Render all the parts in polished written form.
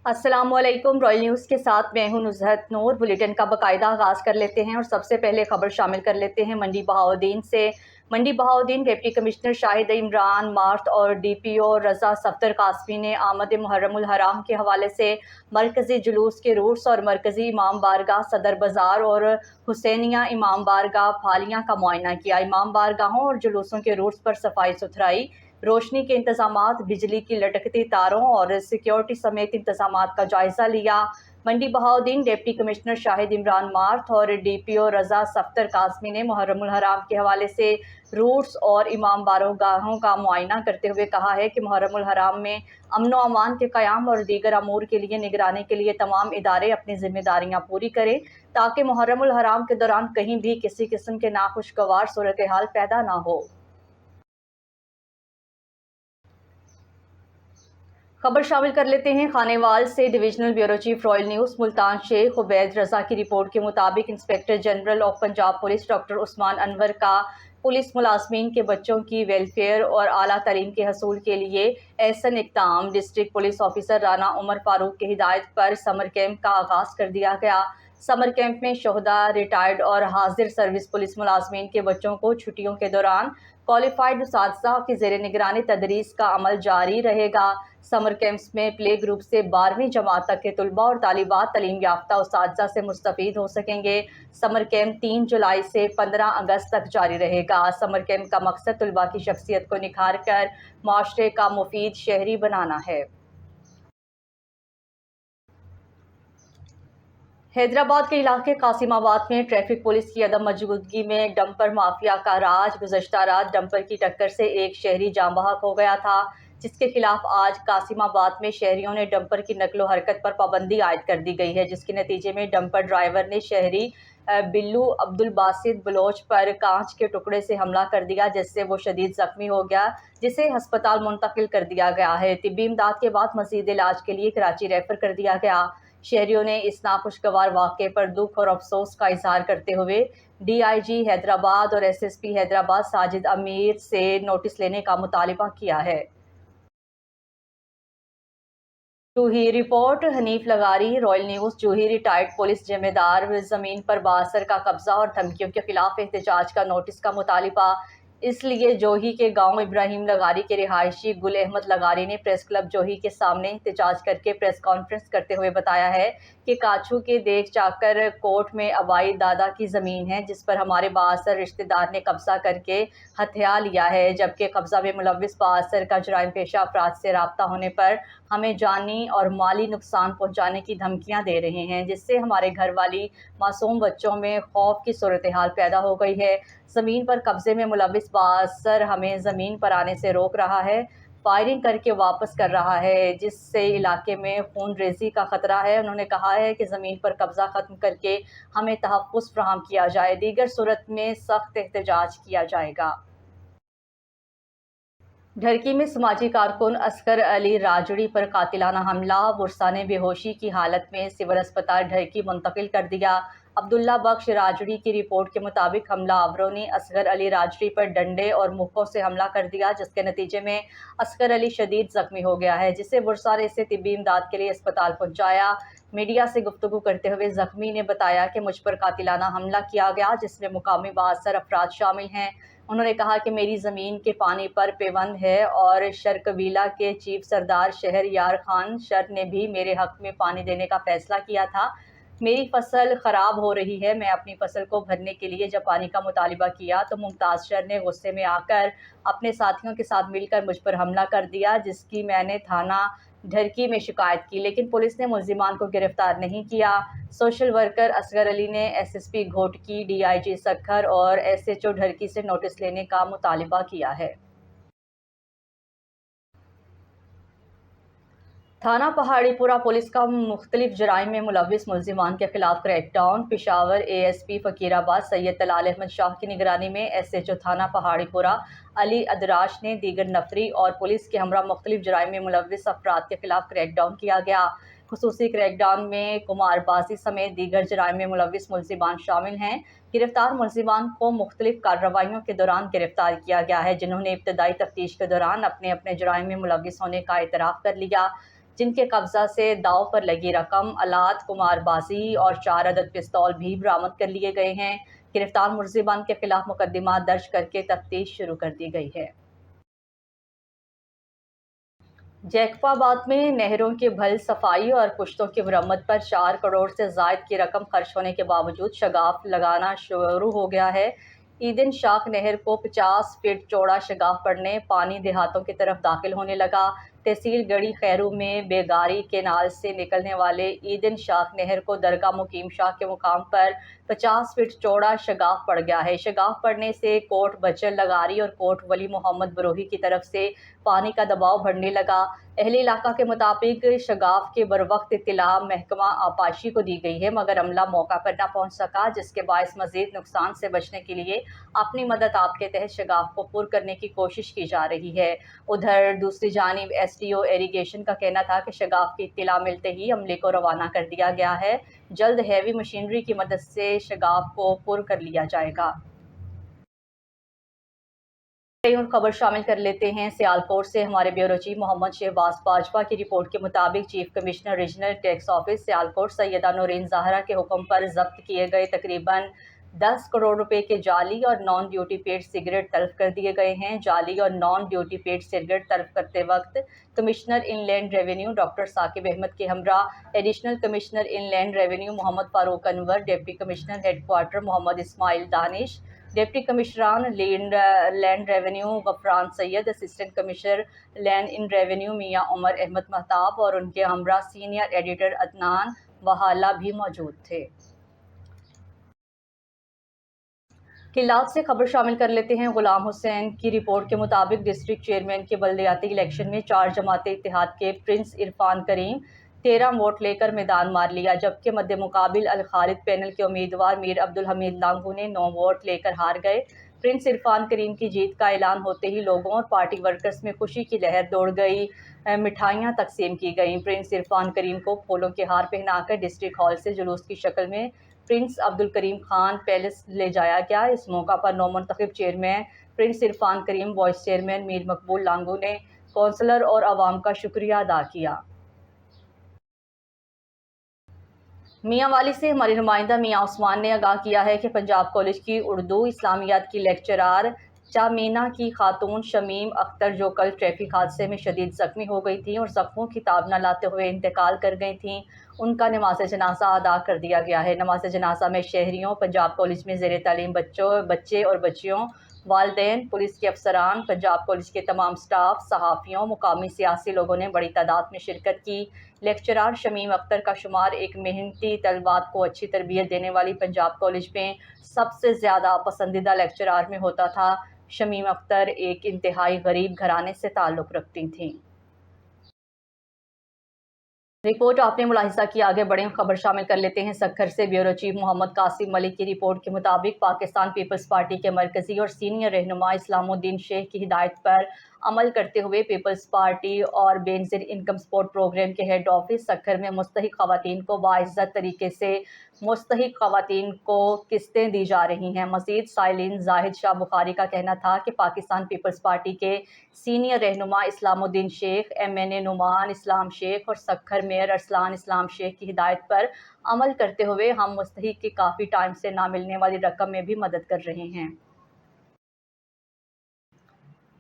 अस्सलाम वालेकुम। Royal news के साथ मैं हूं नुज़हत नूर। बुलेटिन का बाकायदा आगाज़ कर लेते हैं और सबसे पहले खबर शामिल कर लेते हैं मंडी बहाउद्दीन से। मंडी बहाउद्दीन डिप्टी कमिश्नर शाहिद इमरान मार्ट और DPO रज़ा सफ्दर कासमी ने आमद मुहर्रमुल हराम के हवाले से मरकज़ी जुलूस के रूट्स और मरकज़ी इमाम बारगाह सदर बाज़ार और हुसैनिया इमाम बारगाह फालियाँ का मुआयना किया। इमाम बारगाहों और जुलूसों के रूट्स पर सफाई सुथराई, रोशनी के इंतजामात, बिजली की लटकती तारों और सिक्योरिटी समेत इंतजामात का जायजा लिया। मंडी बहाउद्दीन डिप्टी कमिश्नर शाहिद इमरान मार्थ और DPO रज़ा सफ्दर कासमी ने मुहर्रमुल हराम के हवाले से रूट्स और इमाम बारगाहों का मुआयना करते हुए कहा है कि मुहर्रमुल हराम में अमन व अमान के क़याम और दीगर अमूर के लिए निगरानी के लिए तमाम इदारे अपनी जिम्मेदारियाँ पूरी करें ताकि मुहर्रमुल हराम के दौरान कहीं भी किसी किस्म के नाखुशगवार सूरत हाल पैदा ना हो। खबर शामिल कर लेते हैं खानेवाल से। Divisional bureau chief Royal News Multan Sheikh Ubaid Raza की रिपोर्ट के मुताबिक inspector general of Punjab police doctor Usman Anwar का पुलिस मुलाजमीन के बच्चों की वेलफेयर और आला तालीम के हसूल के लिए एहसन इक़दाम। District police officer Rana Umar Farooq की हिदायत पर समर कैंप का आगाज़ कर दिया गया। समर कैंप में शोहदा, रिटायर्ड और हाजिर सर्विस पुलिस मुलाजमीन के बच्चों को छुट्टियों के दौरान क्वालिफाइड उस्ताज़ा की ज़ेर निगरानी तदरीस का अमल जारी रहेगा। समर कैंप्स में प्ले ग्रुप से 12वीं जमात तक के तलबा और तालिबात तालीम याफ्ता उस्ताज़ा से मुस्तफ़ीद हो सकेंगे। समर कैंप 3 जुलाई से 15 अगस्त तक जारी रहेगा। समर कैंप का मकसद तलबा की शख्सियत को निखार कर माशरे का मुफीद शहरी बनाना है। हैदराबाद के इलाके कासिमाबाद में ट्रैफिक पुलिस की अदम मौजूदगी में डंपर माफिया का राज। गुज़श्ता रात डंपर की टक्कर से एक शहरी जाँ बहक हो गया था, जिसके खिलाफ आज कासिमाबाद में शहरियों ने डंपर की नकलो हरकत पर पाबंदी आयद कर दी गई है, जिसके नतीजे में डंपर ड्राइवर ने शहरी बिल्लू अब्दुल बासित बलोच पर कांच के टुकड़े से हमला कर दिया, जिससे वो शदीद जख्मी हो गया, जिसे हस्पताल मुंतकिल कर दिया गया है। तिब्बी इमदाद के बाद मज़ीद इलाज के लिए कराची रेफर कर दिया गया। शहरियों ने इस नाखुशगवार वाक़े पर दुख और अफसोस का इजहार करते हुए DIG हैदराबाद और SSP हैदराबाद साजिद अमीर से नोटिस लेने का मुतालबा किया है। जूही रिपोर्ट। हनीफ लगारी, रॉयल न्यूज़। जूही रिटायर्ड पुलिस जिम्मेदार ज़मीन पर बासर का कब्जा और धमकियों के खिलाफ एहतजाज का नोटिस का मुतालबा। इसलिए जोही के गांव इब्राहिम लगारी के रिहायशी गुल अहमद लगारी ने प्रेस क्लब जोही के सामने एहतजाज करके प्रेस कॉन्फ्रेंस करते हुए बताया है कि काछू के देख चाकर कोट में अबाई दादा की ज़मीन है, जिस पर हमारे बासर रिश्तेदार ने कब्जा करके हथिया लिया है, जबकि कब्जा में मुलव्विस बासर का जराइम पेशा अफराद से रब्ता होने पर हमें जानी और माली नुकसान पहुँचाने की धमकियाँ दे रहे हैं, जिससे हमारे घर वाली मासूम बच्चों में खौफ की सूरत हाल पैदा हो गई है। ज़मीन पर कब्जे में मुलव्विस बासर हमें ज़मीन पर आने से रोक रहा है, फायरिंग करके वापस कर रहा है, जिससे इलाके में खून रेज़ी का ख़तरा है। उन्होंने कहा है कि ज़मीन पर कब्ज़ा ख़त्म करके हमें तहफ़्फ़ुज़ फ़राहम किया जाए, दीगर सूरत में सख्त एहतजाज किया जाएगा। ढरकी में समाजी कारकुन असगर अली राजड़ी पर कातिलाना हमला। बुरसा ने बेहोशी की हालत में सिविल अस्पताल ढरकी मुंतकिल कर दिया। अब्दुल्ला बख्श राजड़ी की रिपोर्ट के मुताबिक हमलावरों ने असगर अली राजड़ी पर डंडे और मुक्कों से हमला कर दिया, जिसके नतीजे में असगर अली शदीद जख्मी हो गया है, जिसे बुरसा ने इसे तिब्बी इमदाद के लिए अस्पताल पहुँचाया। मीडिया से गुफ्तगू करते हुए जख्मी ने बताया कि मुझ पर कातिलाना हमला किया गया, जिसमें मुकामी बासर अफराद शामिल हैं। उन्होंने कहा कि मेरी ज़मीन के पानी पर पेबंद है और शर कबीला के चीफ सरदार शहर यार खान शर ने भी मेरे हक़ में पानी देने का फ़ैसला किया था। मेरी फसल ख़राब हो रही है। मैं अपनी फसल को भरने के लिए जब पानी का मुतालबा किया तो मुमताज़ शर ने गुस्से में आकर अपने साथियों के साथ मिलकर मुझ पर हमला कर दिया, जिसकी मैंने थाना ढरकी में शिकायत की, लेकिन पुलिस ने मुल्ज़िमान को गिरफ्तार नहीं किया। सोशल वर्कर असगर अली ने SSP घोटकी, DIG सक्खर और SHO ढरकी से नोटिस लेने का मुतालबा किया है। थाना पहाड़ीपुरा पुलिस का मुख्तलिफ जराइम में मुलव्विस मुल्ज़िमान के खिलाफ क्रैकडाउन। पेशावर ASP फ़कीराबाद सैयद तलाल अहमद शाह की निगरानी में SHO थाना पहाड़ीपुरा अली अदराश ने दीगर नफरी और पुलिस के हमरा मुख्तलिफ जराइम में मुलव्विस अफराद के खिलाफ क्रैकडाउन किया गया। खुसूसी क्रैकडाउन में कुमारबाजी समेत दीगर जराइम में मुलव्विस मुल्ज़िमान शामिल हैं। गिरफ्तार मुल्ज़िमान को मुख्तलिफ कार्रवाइयों के दौरान गिरफ्तार किया गया है, जिन्होंने इब्तदाई तफ्तीश के दौरान अपने अपने जराइम में मुलव्विस होने का एतराफ़ कर लिया। جن کے قبضہ سے داؤ پر لگی رقم، آلات، قمار بازی اور 4 عدد پستول بھی برآمد کر لیے گئے ہیں۔ گرفتار ملزمان کے خلاف مقدمات درج کر کے تفتیش شروع کر دی گئی ہے۔ جیکب آباد میں نہروں کی بھل صفائی اور پشتوں کی مرمت پر 4 کروڑ سے زائد کی رقم خرچ ہونے کے باوجود شگاف لگانا شروع ہو گیا ہے۔ ایدن شاخ نہر کو 50 فٹ چوڑا شگاف پڑنے پانی دیہاتوں کی طرف داخل ہونے لگا۔ تحصیل گڑھی خیرو میں بیگاری کینال سے نکلنے والے ایدن شاخ نہر کو درگاہ مقیم شاہ کے مقام پر 50 فٹ چوڑا شگاف پڑ گیا ہے۔ شگاف پڑنے سے کوٹ بچر لغاری اور کوٹ ولی محمد بروہی کی طرف سے پانی کا دباؤ بڑھنے لگا۔ اہل علاقہ کے مطابق شگاف کے بروقت اطلاع محکمہ آبپاشی کو دی گئی ہے، مگر عملہ موقع پر نہ پہنچ سکا، جس کے باعث مزید نقصان سے بچنے کے لیے اپنی مدد آپ کے تحت شگاف کو پر کرنے کی کوشش کی جا رہی ہے۔ ادھر دوسری جانب ایس ڈی او ایریگیشن کا کہنا تھا کہ شگاف کی اطلاع ملتے ہی عملے کو روانہ کر دیا گیا ہے، جلد ہیوی مشینری کی مدد سے شگاف کو پر کر لیا جائے گا۔ اور خبر شامل کر لیتے ہیں سیالکوٹ سے۔ ہمارے بیورو چیف محمد شہباز باجوہ کی رپورٹ کے مطابق chief commissioner regional tax office Sialkot Syeda Noreen Zahra کے حکم پر ضبط کیے گئے تقریباً 10 کروڑ روپے کے جعلی اور نان ڈیوٹی پیڈ سگریٹ طلب کر دیے گئے ہیں۔ جعلی اور نان ڈیوٹی پیڈ سگریٹ طلب کرتے وقت commissioner in land revenue doctor Saqib Ahmad کے ہمراہ additional commissioner in land revenue Muhammad Farooq Anwar, deputy commissioner headquarter Muhammad Ismail Danish, deputy کمشنران land revenue Ghufran Syed, assistant commissioner land in revenue Mian Umar Ahmad Mahtab اور ان کے ہمراہ سینئر ایڈیٹر عدنان وہالہ بھی موجود تھے۔ کلات سے خبر شامل کر لیتے ہیں۔ غلام حسین کی رپورٹ کے مطابق ڈسٹرکٹ چیئرمین کے بلدیاتی الیکشن میں 4 جماعت اتحاد کے پرنس عرفان کریم 13 ووٹ لے کر میدان مار لیا، جبکہ مد مقابل الخالد پینل کے امیدوار میر عبدالحمید لانگو نے 9 ووٹ لے کر ہار گئے۔ پرنس عرفان کریم کی جیت کا اعلان ہوتے ہی لوگوں اور پارٹی ورکرز میں خوشی کی لہر دوڑ گئی، مٹھائیاں تقسیم کی گئیں۔ پرنس عرفان کریم کو پھولوں کے ہار پہنا کر ڈسٹرکٹ ہال سے جلوس کی شکل میں پرنس عبدالکریم خان پیلس لے جایا گیا۔ اس موقع پر نومنتخب چیئرمین پرنس عرفان کریم، وائس چیئرمین میر مقبول لانگو نے کونسلر اور عوام کا شکریہ ادا کیا۔ میاں والی سے ہمارے نمائندہ میاں عثمان نے آگاہ کیا ہے کہ پنجاب کالج کی اردو اسلامیات کی لیکچرار چامینا کی خاتون شمیم اختر، جو کل ٹریفک حادثے میں شدید زخمی ہو گئی تھیں اور زخموں کی تاب نہ لاتے ہوئے انتقال کر گئی تھیں، ان کا نماز جنازہ ادا کر دیا گیا ہے۔ نماز جنازہ میں شہریوں، پنجاب کالج میں زیر تعلیم بچے اور بچیوں، والدین، پولیس کے افسران، پنجاب کالج کے تمام سٹاف، صحافیوں، مقامی سیاسی لوگوں نے بڑی تعداد میں شرکت کی۔ لیکچرار شمیم اختر کا شمار ایک محنتی طلباء کو اچھی تربیت دینے والی پنجاب کالج میں سب سے زیادہ پسندیدہ لیکچرار میں ہوتا تھا۔ شمیم اختر ایک انتہائی غریب گھرانے سے تعلق رکھتی تھیں۔ رپورٹ آپ نے ملاحظہ کی، آگے بڑھیں، خبر شامل کر لیتے ہیں سکھر سے۔ بیورو چیف محمد قاسم ملک کی رپورٹ کے مطابق پاکستان پیپلز پارٹی کے مرکزی اور سینئر رہنما اسلام الدین شیخ کی ہدایت پر عمل کرتے ہوئے پیپلز پارٹی اور بینظیر انکم سپورٹ پروگرام کے ہیڈ آفس سکھر میں مستحق خواتین کو باعزت طریقے سے مستحق خواتین کو قسطیں دی جا رہی ہیں۔ مزید سائلین زاہد شاہ بخاری کا کہنا تھا کہ پاکستان پیپلز پارٹی کے سینئر رہنما اسلام الدین شیخ، ایم این اے نعمان اسلام شیخ اور سکھر میئر ارسلان اسلام شیخ کی ہدایت پر عمل کرتے ہوئے ہم مستحق کی کافی ٹائم سے نہ ملنے والی رقم میں بھی مدد کر رہے ہیں۔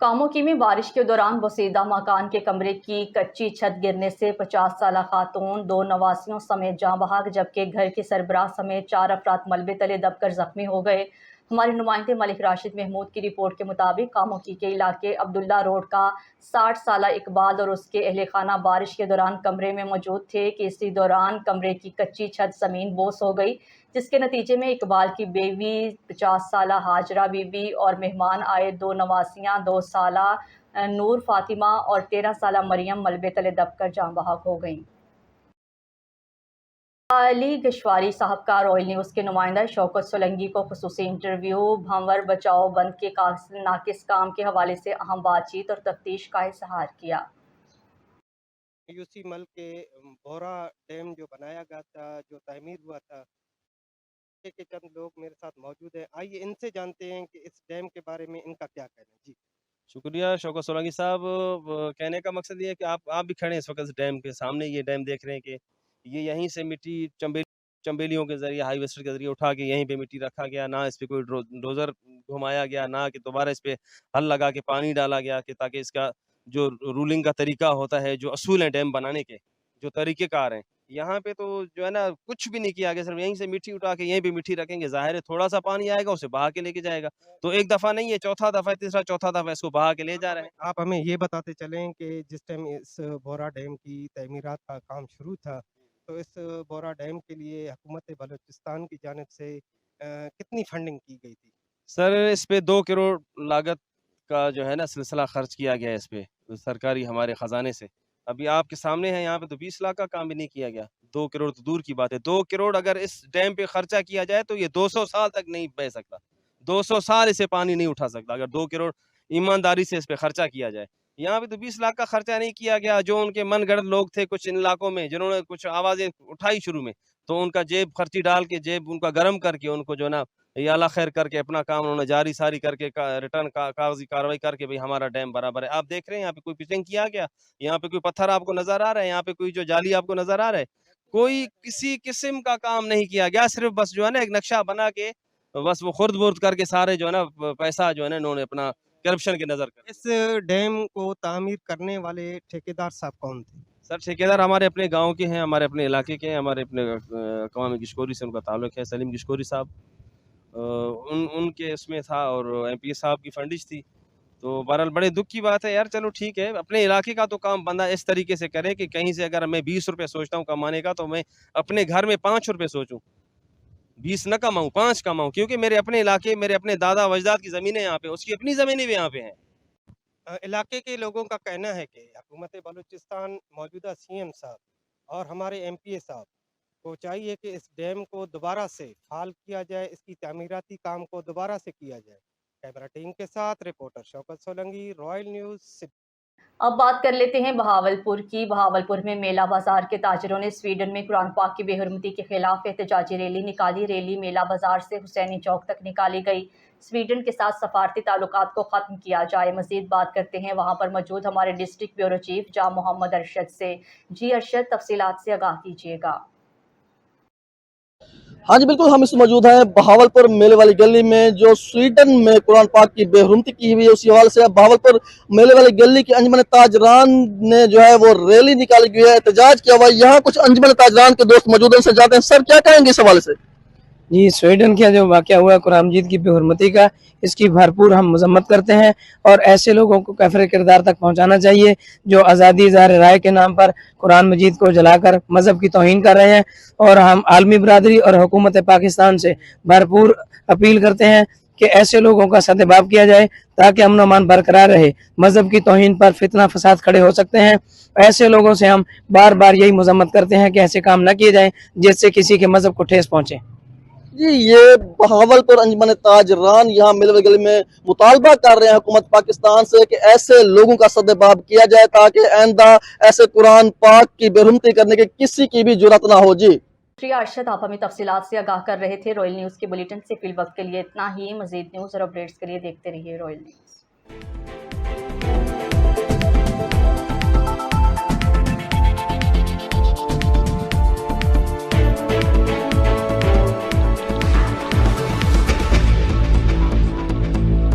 کاموکی میں بارش کے دوران بوسیدہ مکان کے کمرے کی کچی چھت گرنے سے 50 سالہ خاتون، 2 نواسیوں سمیت جاں بحق، جبکہ گھر کے سربراہ سمیت 4 افراد ملبے تلے دب کر زخمی ہو گئے۔ ہمارے نمائندے ملک راشد محمود کی رپورٹ کے مطابق کاموکی کے علاقے عبداللہ روڈ کا 60 سالہ اقبال اور اس کے اہل خانہ بارش کے دوران کمرے میں موجود تھے کہ اسی دوران کمرے کی کچی چھت زمین بوس ہو گئی، جس کے نتیجے میں اقبال کی بیوی 50 سالہ ہاجرہ بی بی اور مہمان آئے 2 نواسیاں 2 سالہ نور فاطمہ اور 13 سالہ مریم ملبے تلے دب کر جاں بحق ہو گئیں۔ علی گشواری صاحب کا رائل نیوز کے نمائندہ شوکت سولنگی کو خصوصی انٹرویو۔ بھنور بچاؤ بند کے ناقص کام کے حوالے سے اہم بات چیت اور تفتیش کا اظہار کیا۔ یوسی ملک کے بورا ڈیم جو بنایا گیا تھا، جو تعمیر ہوا تھا، کہ چند لوگ میرے ساتھ موجود ہیں، آئیے ان سے جانتے ہیں کہ اس ڈیم کے بارے میں ان کا کیا کہنا ہے۔ جی शुक्रिया शौकत सोलंकी साहब। कहने का मकसद ये है कि आप भी खड़े हैं इस वक्त इस डैम के सामने। ये डैम देख रहे हैं कि ये यहीं से मिट्टी चंबेलियों के जरिए हाईवेस्टर के जरिए उठा के यहीं पे मिट्टी रखा गया, ना इस पे कोई डोजर घुमाया गया, ना कि दोबारा इस पे हल लगा के पानी डाला गया कि ताकि इसका जो रूलिंग का तरीका होता है, जो असूल हैं डैम बनाने के, जो तरीक़ेकार हैं, यहाँ पे तो जो है ना कुछ भी नहीं किया गया। सिर्फ यहीं से मिट्टी उठा के यहीं पे मिट्टी रखेंगे, ज़ाहिर है थोड़ा सा पानी आएगा उसे बहा के लेके जाएगा। तो एक दफ़ा नहीं है, चौथा दफ़ा है, तीसरा चौथा दफ़ा इसको बहा के ले जा रहे हैं। आप हमें ये बताते चलें कि जिस टाइम इस बोरा डैम की तमीरात का काम शुरू था, तो इस बोरा डैम के लिए हुकूमत बलूचिस्तान की जानिब से कितनी फंडिंग की गई थी? सर इस पे 2 करोड़ लागत का जो है ना सिलसिला खर्च किया गया है इस पे, सरकारी हमारे ख़ज़ाने से। अभी आपके सामने है यहाँ पे तो 20 लाख का काम भी नहीं किया गया। 2 करोड़ तो दूर की बात है। 2 करोड़ अगर इस डैम पे खर्चा किया जाए तो ये 200 साल तक नहीं बह सकता। 200 साल इसे पानी नहीं उठा सकता अगर 2 करोड़ ईमानदारी से इस पे खर्चा किया जाए। यहाँ पे तो 20 लाख का खर्चा नहीं किया गया। जो उनके मनगढ़ंत लोग थे कुछ इन इलाकों में जिन्होंने कुछ आवाज़ें उठाई शुरू में, तो उनका जेब खर्ची डाल के जेब उनका गरम करके उनको जो है ना या अल्लाह खैर करके अपना काम उन्होंने जारी सारी करके रिटर्न कागजी कार्रवाई करके भाई हमारा डैम बराबर है। आप देख रहे हैं यहाँ पे कोई पिचिंग किया गया, यहाँ पे कोई पत्थर आपको नजर आ रहा है, यहाँ पे कोई जो जाली आपको नजर आ रहा है, कोई किसी किस्म का काम नहीं किया गया। सिर्फ बस जो है ना एक नक्शा बना के बस वो खुर्द बुर्द करके सारे जो है ना पैसा जो है ना इन्होंने अपना करप्शन के नजर कर। इस डैम को तामीर करने वाले ठेकेदार साहब कौन थे? सर ठेकेदार हमारे अपने गांव के हैं, हमारे अपने इलाके के हैं, हमारे अपने कौम गिशकोरी से उनका ताल्लुक है, सलीम गिशकोरी साहब। उनके इसमें था और एमपी साहब की फंडिश थी। तो बहरहाल बड़े दुख की बात है यार। चलो ठीक है, अपने इलाके का तो काम बंदा इस तरीके से करे कि कहीं से अगर मैं 20 रुपये सोचता हूँ कमाने का, तो मैं अपने घर में 5 रुपये सोचूं, 20 न कमाऊं 5 कमाऊं, क्योंकि मेरे अपने इलाके, मेरे अपने दादा वजदाद की ज़मीनें यहाँ पे, उसकी अपनी ज़मीनें भी यहाँ पे हैं। इलाके के लोगों का कहना है कि हुकूमत बलूचिस्तान मौजूदा सीएम साहब और हमारे एमपीए साहब को चाहिए कि इस डैम को दोबारा से फाल किया जाए, इसकी तामीराती काम को दोबारा से किया जाए। कैमरा टीम के साथ reporter Shaukat Solanki, royal news city. अब बात कर लेते हैं बहावलपुर की। बहावलपुर में मेला बाजार के ताजिरों ने स्वीडन में कुरान पाक की बेहुरमती के खिलाफ एहतजाजी रैली निकाली। रैली मेला बाजार से हुसैनी चौक तक निकाली गई। स्वीडन के साथ सफारती ताल्लुकात को ख़त्म किया जाए। मजीद बात करते हैं वहां पर मौजूद हमारे डिस्ट्रिक्ट ब्यूरो चीफ जाम मोहम्मद अरशद से। जी अरशद, तफसीलात से आगाह कीजिएगा। हाँ जी बिल्कुल, हम इस मौजूद हैं बहावलपुर मेले वाली गली में, जो स्वीडन में कुरान पाक की बेहुरमती की हुई है उसी हवाले से बहावलपुर मेले वाली गली की अंजुमन ताजरान ने जो है वो रैली निकाली गई है, एहतजाज किया हुआ है। यहाँ कुछ अंजुमन ताजरान के दोस्त मौजूद हैं, उनसे जाते हैं। सर क्या कहेंगे इस हवाले से? जी, स्वीडन का जो वाक़या हुआ कुरान मजीद की बेहुरमती का, इसकी भरपूर हम मज़म्मत करते हैं और ऐसे लोगों को काफ़िर किरदार तक पहुंचाना चाहिए जो आज़ादी इज़हार राय के नाम पर कुरान मजीद को जलाकर मज़हब की तौहीन कर रहे हैं। और हम आलमी बरादरी और हुकूमत पाकिस्तान से भरपूर अपील करते हैं कि ऐसे लोगों का सद्भाव किया जाए ताकि अमन अमान बरकरार रहे। मज़हब की तौहीन पर फितना फसाद खड़े हो सकते हैं। ऐसे लोगों से हम बार बार यही मज़म्मत करते हैं कि ऐसे काम न किए जाएँ जिससे किसी के मज़हब को ठेस पहुँचे। जी, ये बहावलपुर अंजुमन ताजरान यहाँ मेले वाली गली में मुतालबा कर रहे हैं हुकूमत पाकिस्तान से कि ऐसे लोगों का सद्भाव किया जाए ताकि आइंदा ऐसे कुरान पाक की बेहुरमती करने की किसी की भी जुर्रत ना हो। जी शुक्रिया अरशद, आप हमें तफसीलात से आगाह कर रहे थे। रॉयल न्यूज़ के बुलेटिन से फिल वक्त के लिए इतना ही। मजीद न्यूज़ और अपडेट्स के लिए देखते रहिए रॉयल न्यूज़।